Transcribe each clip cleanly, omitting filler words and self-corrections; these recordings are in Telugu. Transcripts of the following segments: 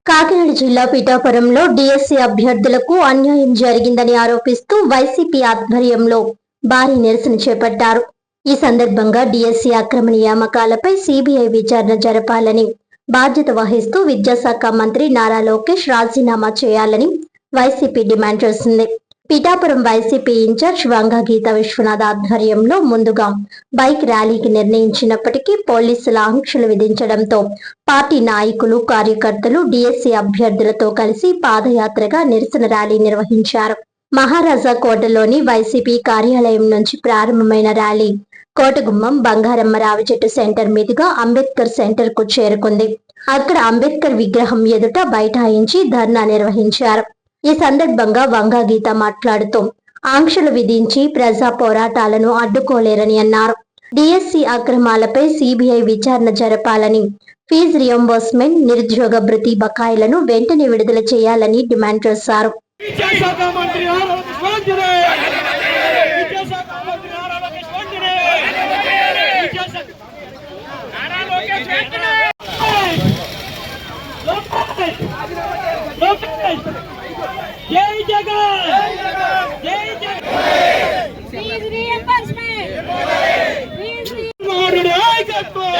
కాకినాడ జిల్లా పిఠాపురంలో డిఎస్సి అభ్యర్థులకు అన్యాయం జరిగిందని ఆరోపిస్తూ వైసీపీ ఆధ్వర్యంలో భారీ నిరసన చేపట్టారు. ఈ సందర్భంగా డిఎస్సి అక్రమ నియామకాలపై సిబిఐ విచారణ జరపాలని, బాధ్యత వహిస్తూ విద్యాశాఖ మంత్రి నారా లోకేష్ రాజీనామా చేయాలని వైసీపీ డిమాండ్ చేసింది. పిఠాపురం వైసీపీ ఇన్ఛార్జ్ వంగా గీతా విశ్వనాథ్ ఆధ్వర్యంలో ముందుగా బైక్ ర్యాలీకి నిర్ణయించినప్పటికీ పోలీసుల ఆంక్షలు విధించడంతో పార్టీ నాయకులు, కార్యకర్తలు డిఎస్సి అభ్యర్థులతో కలిసి పాదయాత్రగా నిరసన ర్యాలీ నిర్వహించారు. మహారాజా కోటలోని వైసీపీ కార్యాలయం నుంచి ప్రారంభమైన ర్యాలీ కోటగుమ్మం బంగారమ్మ రావి చెట్టు సెంటర్ మీదుగా అంబేద్కర్ సెంటర్ కు చేరుకుంది. అక్కడ అంబేద్కర్ విగ్రహం ఎదుట బైఠాయించి ధర్నా నిర్వహించారు. ఈ సందర్భంగా వంగా గీత మాట్లాడుతూ ఆంక్షలు విధించి ప్రజా పోరాటాలను అడ్డుకోలేరని అన్నారు. డిఎస్సి అక్రమాలపై సిబిఐ విచారణ జరపాలని, ఫీజు రియంబర్స్మెంట్, నిరుద్యోగ భృతి బకాయిలను వెంటనే విడుదల చేయాలని డిమాండ్ చేశారు. జై జగన్, జై జగన్. ఫీజు రియంబర్స్మెంట్, జగన్మోహన్ నాయకత్వం,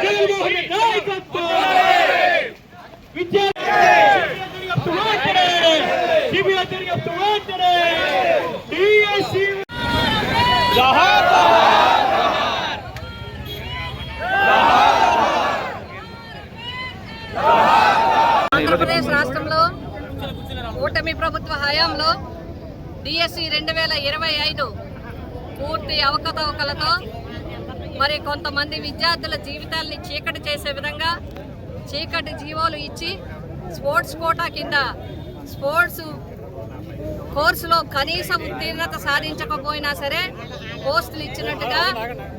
జగన్మోహన్ నాయకత్వం. సిబిఐ దర్యాప్తు వెంటనే, డిఎస్సి ఆంధ్రప్రదేశ్ రాష్ట్రంలో కూటమి ప్రభుత్వ హయాంలో డిఎస్సి 2025 పూర్తి అవకతవకలతో మరి కొంతమంది విద్యార్థుల జీవితాల్ని చీకటి చేసే విధంగా చీకటి జీవోలు ఇచ్చి స్పోర్ట్స్ కోటా కింద స్పోర్ట్స్ కోర్సులో కనీస ఉత్తీర్ణత సాధించకపోయినా సరే పోస్టులు ఇచ్చినట్టుగా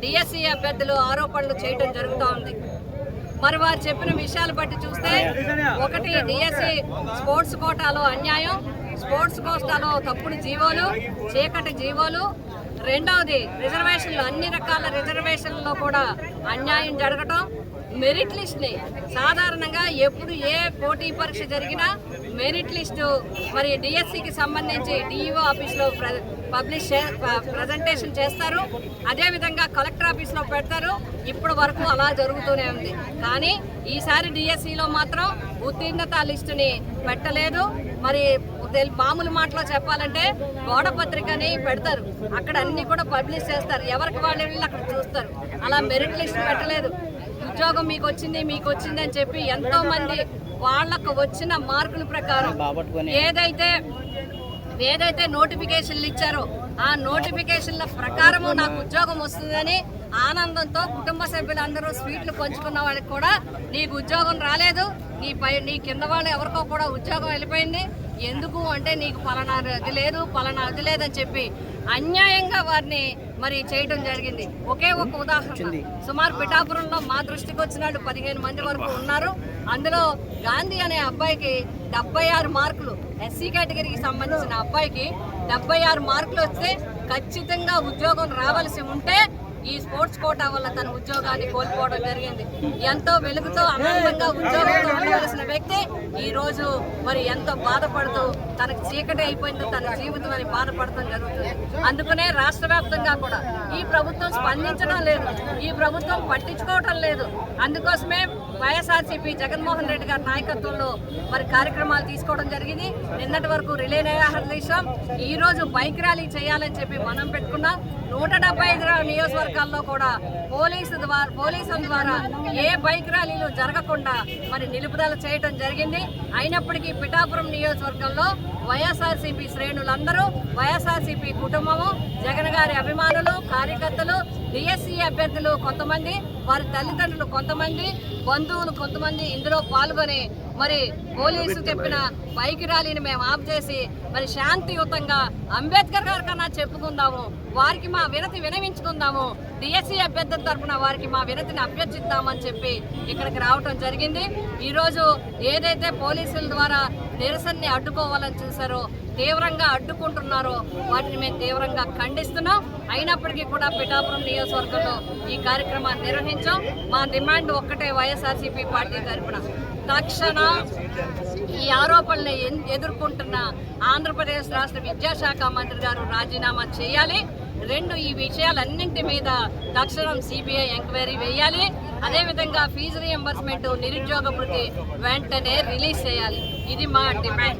డిఎస్సి అభ్యర్థులు ఆరోపణలు చేయడం జరుగుతూ ఉంది. మరి వారు చెప్పిన విషయాలు బట్టి చూస్తే, ఒకటి డిఎస్సి స్పోర్ట్స్ కోటాలో అన్యాయం, స్పోర్ట్స్ కోటాలో తప్పుడు జీవోలు, చీకటి జీవోలు. రెండవది రిజర్వేషన్లు, అన్ని రకాల రిజర్వేషన్లలో కూడా అన్యాయం జరగటం. మెరిట్ లిస్ట్ని సాధారణంగా ఎప్పుడు ఏ పోటీ పరీక్ష జరిగినా మెరిట్ లిస్టు మరి డిఎస్సికి సంబంధించి డిఈఓ ఆఫీస్లో ప్రజెంటేషన్ చేస్తారు. అదేవిధంగా కలెక్టర్ ఆఫీస్లో పెడతారు. ఇప్పటి వరకు అలా జరుగుతూనే ఉంది. కానీ ఈసారి డిఎస్సిలో మాత్రం ఉత్తీర్ణత లిస్టుని పెట్టలేదు. మరి మామూలు మాటలో చెప్పాలంటే గోడ పత్రికని పెడతారు, అక్కడ అన్ని కూడా పబ్లిష్ చేస్తారు, ఎవరికి వాళ్ళు వెళ్ళి అక్కడ చూస్తారు. అలా మెరిట్ లిస్ట్ పెట్టలేదు. ఉద్యోగం మీకు వచ్చింది అని చెప్పి ఎంతో మంది వాళ్ళకు వచ్చిన మార్కుల ప్రకారం ఏదైతే నోటిఫికేషన్లు ఇచ్చారో ఆ నోటిఫికేషన్ల ప్రకారము నాకు ఉద్యోగం వస్తుందని ఆనందంతో కుటుంబ సభ్యులందరూ స్వీట్లు పంచుకున్న వాళ్ళకి కూడా నీకు ఉద్యోగం రాలేదు, నీ కింద వాళ్ళు ఎవరికో కూడా ఉద్యోగం వెళ్ళిపోయింది, ఎందుకు అంటే నీకు పలానా అది లేదని చెప్పి అన్యాయంగా వారిని మరి చేయడం జరిగింది. ఒకే ఒక ఉదాహరణ, సుమారు పిఠాపురంలో మా దృష్టికి వచ్చినట్టు 15 మంది వరకు ఉన్నారు. అందులో గాంధీ అనే అబ్బాయికి 76 మార్కులు, ఎస్సీ కేటగిరీకి సంబంధించిన అబ్బాయికి 76 మార్కులు వస్తే ఖచ్చితంగా ఉద్యోగం రావాల్సి ఉంటే ఈ స్పోర్ట్స్ కోటా వల్ల తన ఉద్యోగాన్ని కోల్పోవడం జరిగింది. ఎంతో వెలుగుతో ఆనందంగా ఉద్యోగంతో ఉండవలసిన వ్యక్తి ఈ రోజు మరి ఎంతో బాధపడుతూ తనకు చీకటి అయిపోయిందో తన జీవితం అని బాధపడటం జరుగుతుంది. అందుకనే రాష్ట్ర వ్యాప్తంగా కూడా ఈ ప్రభుత్వం స్పందించడం లేదు, ఈ ప్రభుత్వం పట్టించుకోవటం లేదు. అందుకోసమే వైఎస్ఆర్సీపీ జగన్మోహన్ రెడ్డి గారి నాయకత్వంలో మరి కార్యక్రమాలు తీసుకోవడం జరిగింది. నిన్నటి వరకు రిలే నిరాహారం, ఈ రోజు బైక్ ర్యాలీ చేయాలని చెప్పి మనం పెట్టుకున్నాం. 175 నియోజకవర్గాల్లో కూడా పోలీసుల ద్వారా ఏ బైక్ ర్యాలీలు జరగకుండా మరి నిలుపుదల చేయడం జరిగింది. అయినప్పటికీ పిఠాపురం నియోజకవర్గంలో వైఎస్ఆర్సీపీ శ్రేణులందరూ, వైఎస్ఆర్సీపీ కుటుంబము, జగన్ గారి అభిమానులు, కార్యకర్తలు, డిఎస్సి అభ్యర్థులు కొంతమంది, వారి తల్లిదండ్రులు కొంతమంది, బంధువులు కొంతమంది ఇందులో పాల్గొని మరి పోలీసు చెప్పిన బైక్ ర్యాలీని మేము ఆఫ్ చేసి మరి శాంతియుతంగా అంబేద్కర్ గారి కన్నా చెప్పుకుందాము, వారికి మా వినతి వినవించుకుందాము, డిఎస్సి అభ్యర్థుల తరఫున వారికి మా వినతిని అభ్యర్థిద్దామని చెప్పి ఇక్కడికి రావటం జరిగింది. ఈరోజు ఏదైతే పోలీసుల ద్వారా నిరసనని అడ్డుకోవాలని చూసారో, తీవ్రంగా అడ్డుకుంటున్నారో వాటిని మేము తీవ్రంగా ఖండిస్తున్నాం. అయినప్పటికీ కూడా పిఠాపురం నియోజకవర్గంలో ఈ కార్యక్రమాన్ని నిర్వహించాం. మా డిమాండ్ ఒక్కటే, వైఎస్ఆర్సీపీ పార్టీ తరఫున తక్షణ ఈ ఆరోపణలు ఎదుర్కొంటున్న ఆంధ్రప్రదేశ్ రాష్ట్ర విద్యాశాఖ మంత్రి గారు రాజీనామా చేయాలి. 2, ఈ విషయాలన్నింటి మీద తక్షణం సిబిఐ ఎంక్వైరీ వేయాలి. అదేవిధంగా ఫీజు రియంబర్స్మెంట్, నిరుద్యోగ భృతి వెంటనే రిలీజ్ చేయాలి. ఇది మా డిమాండ్.